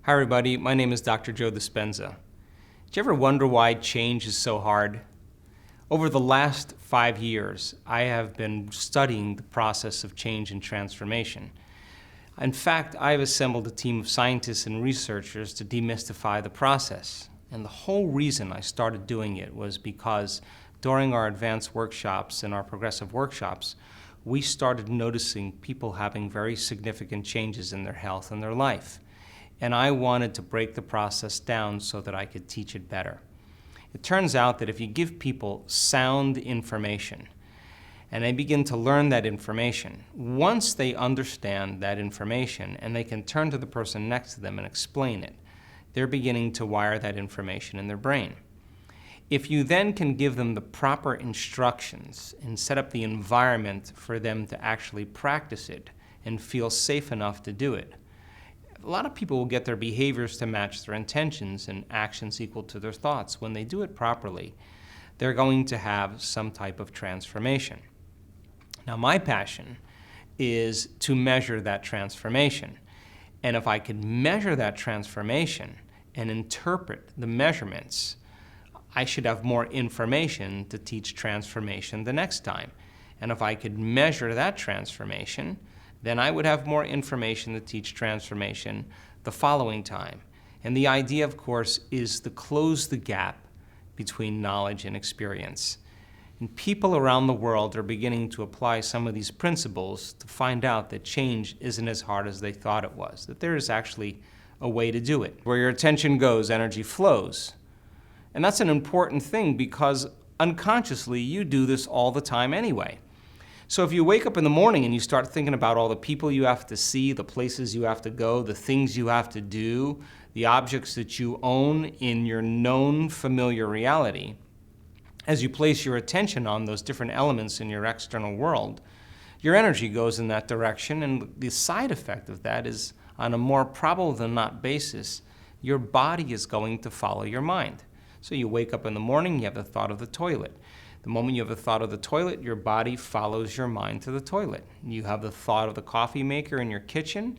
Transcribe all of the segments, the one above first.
Hi everybody, my name is Dr. Joe Dispenza. Did you ever wonder why change is so hard? Over the last 5 years, I have been studying the process of change and transformation. In fact, I have assembled a team of scientists and researchers to demystify the process. And the whole reason I started doing it was because during our advanced workshops and our progressive workshops, we started noticing people having very significant changes in their health and their life. And I wanted to break the process down so that I could teach it better. It turns out that if you give people sound information and they begin to learn that information, once they understand that information and they can turn to the person next to them and explain it, they're beginning to wire that information in their brain. If you then can give them the proper instructions and set up the environment for them to actually practice it and feel safe enough to do it, a lot of people will get their behaviors to match their intentions and actions equal to their thoughts. When they do it properly, they're going to have some type of transformation. Now, my passion is to measure that transformation. And if I could measure that transformation and interpret the measurements, I should have more information to teach transformation the next time. And if I could measure that transformation, then I would have more information to teach transformation the following time. And the idea, of course, is to close the gap between knowledge and experience. And people around the world are beginning to apply some of these principles to find out that change isn't as hard as they thought it was, that there is actually a way to do it. Where your attention goes, energy flows. And that's an important thing because unconsciously you do this all the time anyway. So if you wake up in the morning and you start thinking about all the people you have to see, the places you have to go, the things you have to do, the objects that you own in your known familiar reality, as you place your attention on those different elements in your external world, your energy goes in that direction, and the side effect of that is, on a more probable than not basis, your body is going to follow your mind. So you wake up in the morning, you have the thought of the toilet. The moment you have the thought of the toilet, your body follows your mind to the toilet. You have the thought of the coffee maker in your kitchen,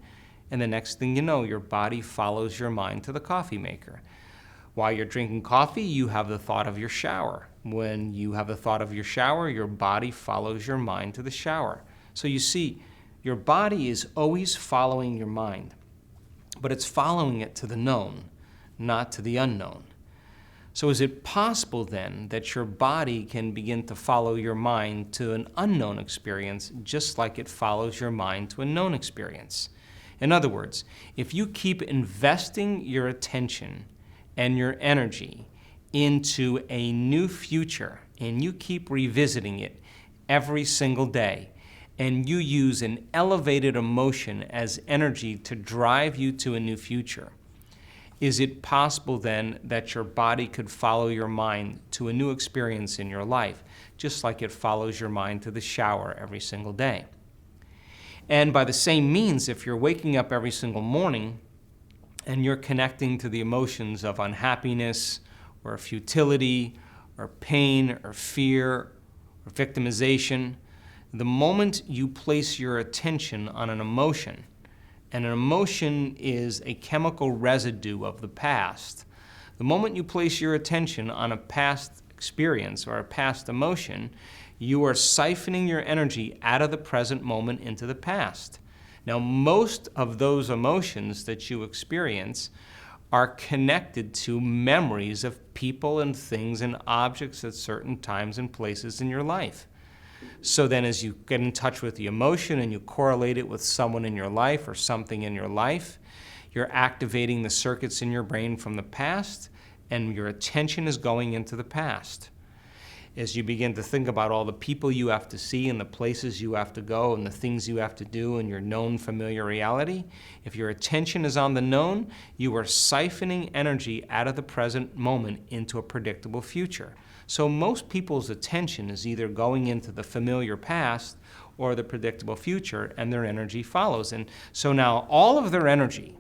and the next thing you know, your body follows your mind to the coffee maker. While you're drinking coffee, you have the thought of your shower. When you have the thought of your shower, your body follows your mind to the shower. So you see, your body is always following your mind, but it's following it to the known, not to the unknown. So is it possible then that your body can begin to follow your mind to an unknown experience just like it follows your mind to a known experience? In other words, if you keep investing your attention and your energy into a new future and you keep revisiting it every single day and you use an elevated emotion as energy to drive you to a new future, is it possible then that your body could follow your mind to a new experience in your life, just like it follows your mind to the shower every single day? And by the same means, if you're waking up every single morning and you're connecting to the emotions of unhappiness or futility or pain or fear or victimization, the moment you place your attention on an emotion, and an emotion is a chemical residue of the past. The moment you place your attention on a past experience or a past emotion, you are siphoning your energy out of the present moment into the past. Now, most of those emotions that you experience are connected to memories of people and things and objects at certain times and places in your life. So then as you get in touch with the emotion and you correlate it with someone in your life or something in your life, you're activating the circuits in your brain from the past, and your attention is going into the past. As you begin to think about all the people you have to see and the places you have to go and the things you have to do in your known familiar reality, if your attention is on the known, you are siphoning energy out of the present moment into a predictable future. So most people's attention is either going into the familiar past or the predictable future, and their energy follows. And so now all of their energy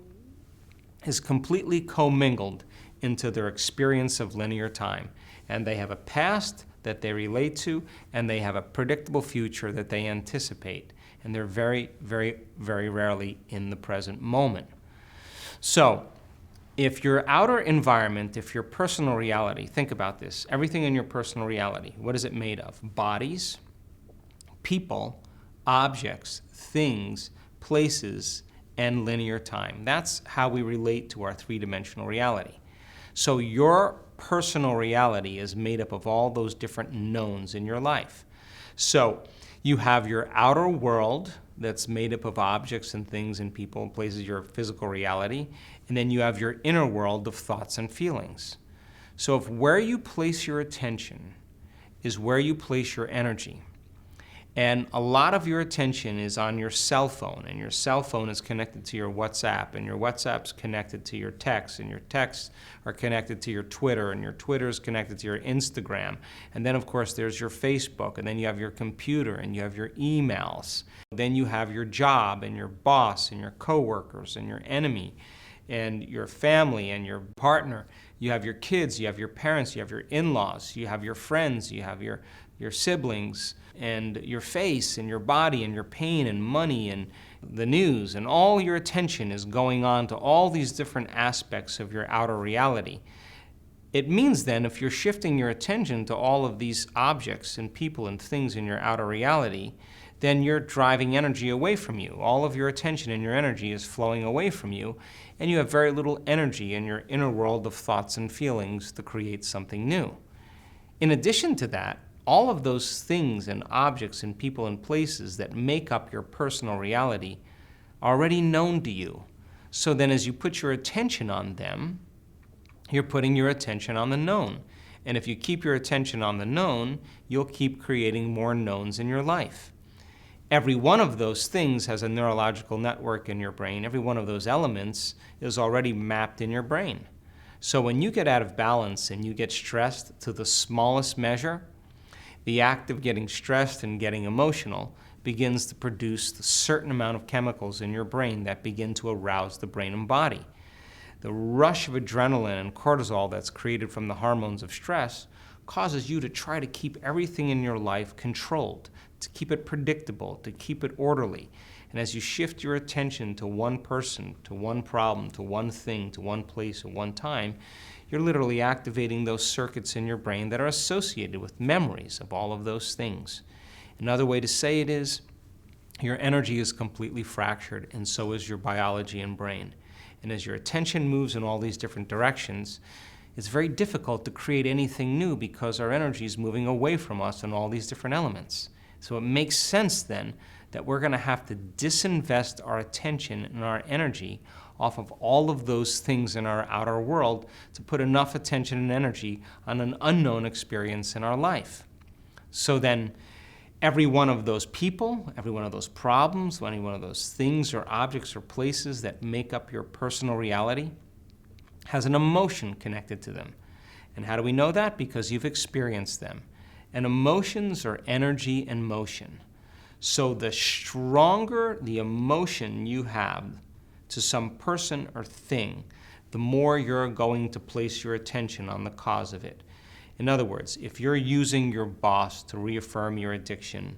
is completely commingled into their experience of linear time. And they have a past that they relate to, and they have a predictable future that they anticipate. And they're very, very, very rarely in the present moment. So If your outer environment, if your personal reality, think about this, everything in your personal reality, what is it made of? Bodies, people, objects, things, places, and linear time. That's how we relate to our three-dimensional reality. So your personal reality is made up of all those different knowns in your life. So you have your outer world that's made up of objects and things and people and places, your physical reality, and then you have your inner world of thoughts and feelings. So if where you place your attention is where you place your energy, and a lot of your attention is on your cell phone, and your cell phone is connected to your WhatsApp, and your WhatsApp's connected to your texts, and your texts are connected to your Twitter, and your Twitter is connected to your Instagram. And then, of course, there's your Facebook, and then you have your computer, and you have your emails. Then you have your job, and your boss, and your coworkers, and your enemy, and your family, and your partner. You have your kids, you have your parents, you have your in-laws, you have your friends, you have your siblings, and your face, and your body, and your pain, and money, and the news, and all your attention is going on to all these different aspects of your outer reality. It means then, if you're shifting your attention to all of these objects and people and things in your outer reality, then you're driving energy away from you. All of your attention and your energy is flowing away from you, and you have very little energy in your inner world of thoughts and feelings to create something new. In addition to that, all of those things and objects and people and places that make up your personal reality are already known to you. So then as you put your attention on them, you're putting your attention on the known. And if you keep your attention on the known, you'll keep creating more knowns in your life. Every one of those things has a neurological network in your brain. Every one of those elements is already mapped in your brain. So when you get out of balance and you get stressed to the smallest measure, the act of getting stressed and getting emotional begins to produce a certain amount of chemicals in your brain that begin to arouse the brain and body. The rush of adrenaline and cortisol that's created from the hormones of stress causes you to try to keep everything in your life controlled, to keep it predictable, to keep it orderly. And as you shift your attention to one person, to one problem, to one thing, to one place at one time, you're literally activating those circuits in your brain that are associated with memories of all of those things. Another way to say it is, your energy is completely fractured, and so is your biology and brain. And as your attention moves in all these different directions, it's very difficult to create anything new because our energy is moving away from us in all these different elements. So it makes sense then that we're going to have to disinvest our attention and our energy off of all of those things in our outer world to put enough attention and energy on an unknown experience in our life. So then every one of those people, every one of those problems, any one of those things or objects or places that make up your personal reality has an emotion connected to them. And how do we know that? Because you've experienced them. And emotions are energy and motion. So the stronger the emotion you have to some person or thing, the more you're going to place your attention on the cause of it. In other words, if you're using your boss to reaffirm your addiction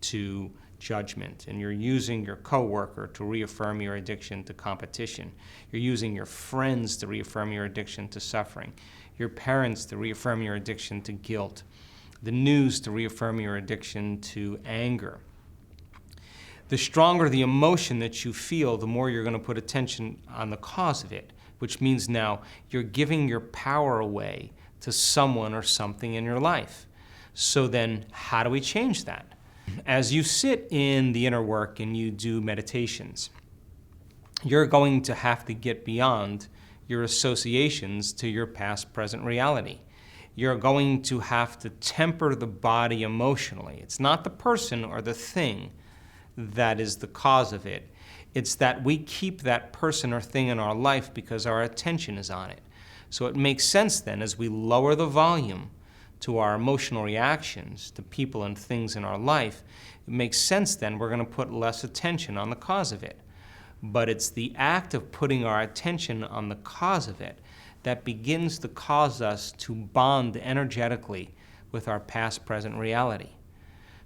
to judgment, and you're using your coworker to reaffirm your addiction to competition, you're using your friends to reaffirm your addiction to suffering, your parents to reaffirm your addiction to guilt, the news to reaffirm your addiction to anger, the stronger the emotion that you feel, the more you're going to put attention on the cause of it, which means now you're giving your power away to someone or something in your life. So then how do we change that? As you sit in the inner work and you do meditations, you're going to have to get beyond your associations to your past, present reality. You're going to have to temper the body emotionally. It's not the person or the thing that is the cause of it. It's that we keep that person or thing in our life because our attention is on it. So it makes sense then, as we lower the volume to our emotional reactions to people and things in our life, it makes sense then we're going to put less attention on the cause of it. But it's the act of putting our attention on the cause of it that begins to cause us to bond energetically with our past, present reality.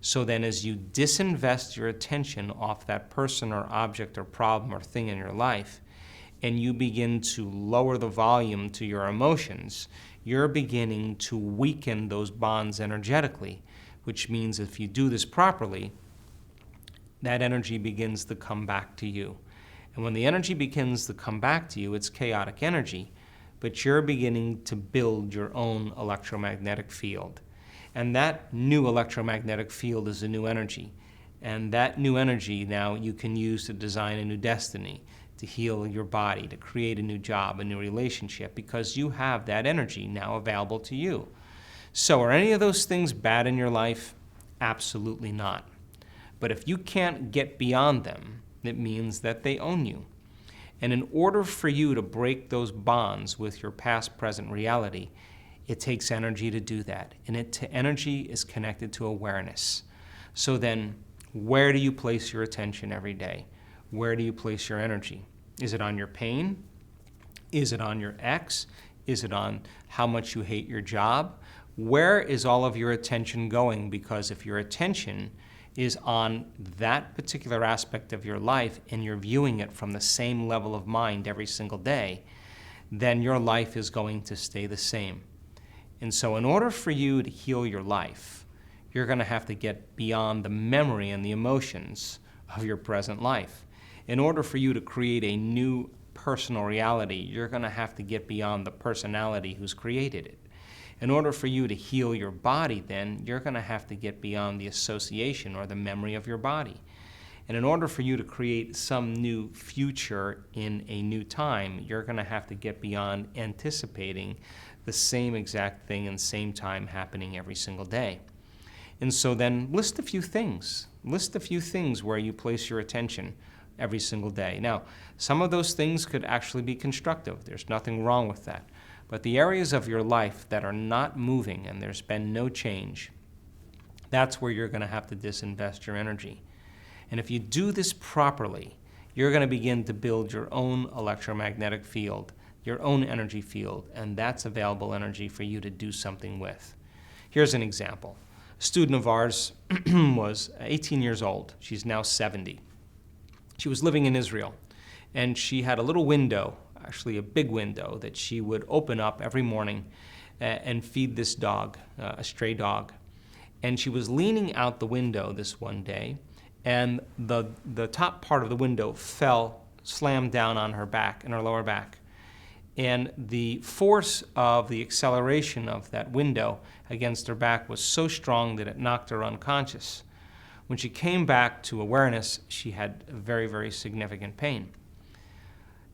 So then as you disinvest your attention off that person or object or problem or thing in your life, and you begin to lower the volume to your emotions, you're beginning to weaken those bonds energetically, which means if you do this properly, that energy begins to come back to you. And when the energy begins to come back to you, it's chaotic energy, but you're beginning to build your own electromagnetic field. And that new electromagnetic field is a new energy. And that new energy now you can use to design a new destiny, to heal your body, to create a new job, a new relationship, because you have that energy now available to you. So are any of those things bad in your life? Absolutely not. But if you can't get beyond them, it means that they own you. And in order for you to break those bonds with your past, present reality, it takes energy to do that. And energy is connected to awareness. So then, where do you place your attention every day? Where do you place your energy? Is it on your pain? Is it on your ex? Is it on how much you hate your job? Where is all of your attention going? Because if your attention is on that particular aspect of your life and you're viewing it from the same level of mind every single day, then your life is going to stay the same. And so in order for you to heal your life, you're going to have to get beyond the memory and the emotions of your present life. In order for you to create a new personal reality, you're going to have to get beyond the personality who's created it. In order for you to heal your body, then, you're going to have to get beyond the association or the memory of your body. And in order for you to create some new future in a new time, you're going to have to get beyond anticipating the same exact thing and same time happening every single day. And so then list a few things. List a few things where you place your attention every single day. Now, some of those things could actually be constructive. There's nothing wrong with that. But the areas of your life that are not moving and there's been no change, that's where you're going to have to disinvest your energy. And if you do this properly, you're going to begin to build your own electromagnetic field, your own energy field, and that's available energy for you to do something with. Here's an example. A student of ours was 18 years old. She's now 70. She was living in Israel, and she had a little window, actually a big window, that she would open up every morning and feed this dog, a stray dog. And she was leaning out the window this one day, and the top part of the window slammed down on her back, in her lower back. And the force of the acceleration of that window against her back was so strong that it knocked her unconscious. When she came back to awareness, she had very, very significant pain.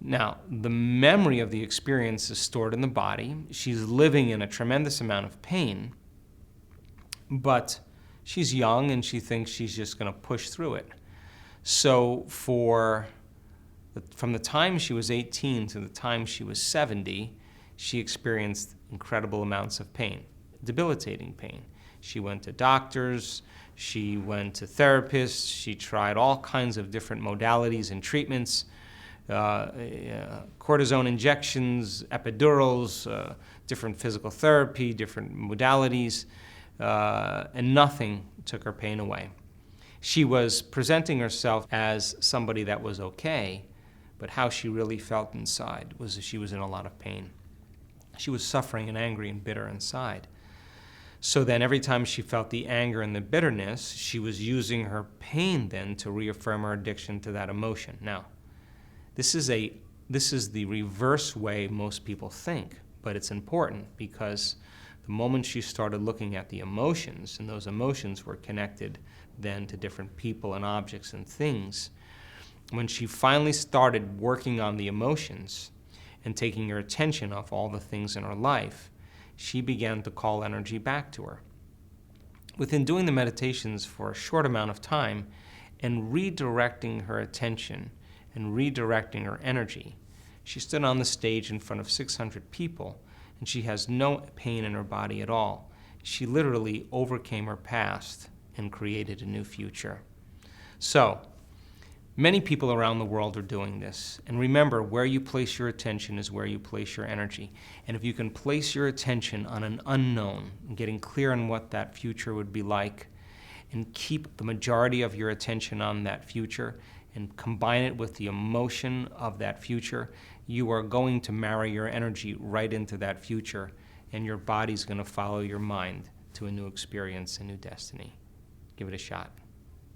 Now, the memory of the experience is stored in the body. She's living in a tremendous amount of pain, but she's young and she thinks she's just going to push through it. So from the time she was 18 to the time she was 70, she experienced incredible amounts of pain, debilitating pain. She went to doctors, she went to therapists, she tried all kinds of different modalities and treatments, cortisone injections, epidurals, different physical therapy, different modalities, and nothing took her pain away. She was presenting herself as somebody that was okay, but how she really felt inside was that she was in a lot of pain. She was suffering and angry and bitter inside. So then every time she felt the anger and the bitterness, she was using her pain then to reaffirm her addiction to that emotion. Now, this is the reverse way most people think, but it's important because the moment she started looking at the emotions, and those emotions were connected then to different people and objects and things, when she finally started working on the emotions and taking her attention off all the things in her life, she began to call energy back to her. Within doing the meditations for a short amount of time and redirecting her attention and redirecting her energy, she stood on the stage in front of 600 people, and she has no pain in her body at all. She literally overcame her past and created a new future. So, many people around the world are doing this. And remember, where you place your attention is where you place your energy. And if you can place your attention on an unknown, and getting clear on what that future would be like, and keep the majority of your attention on that future, and combine it with the emotion of that future, you are going to marry your energy right into that future, and your body's going to follow your mind to a new experience, a new destiny. Give it a shot.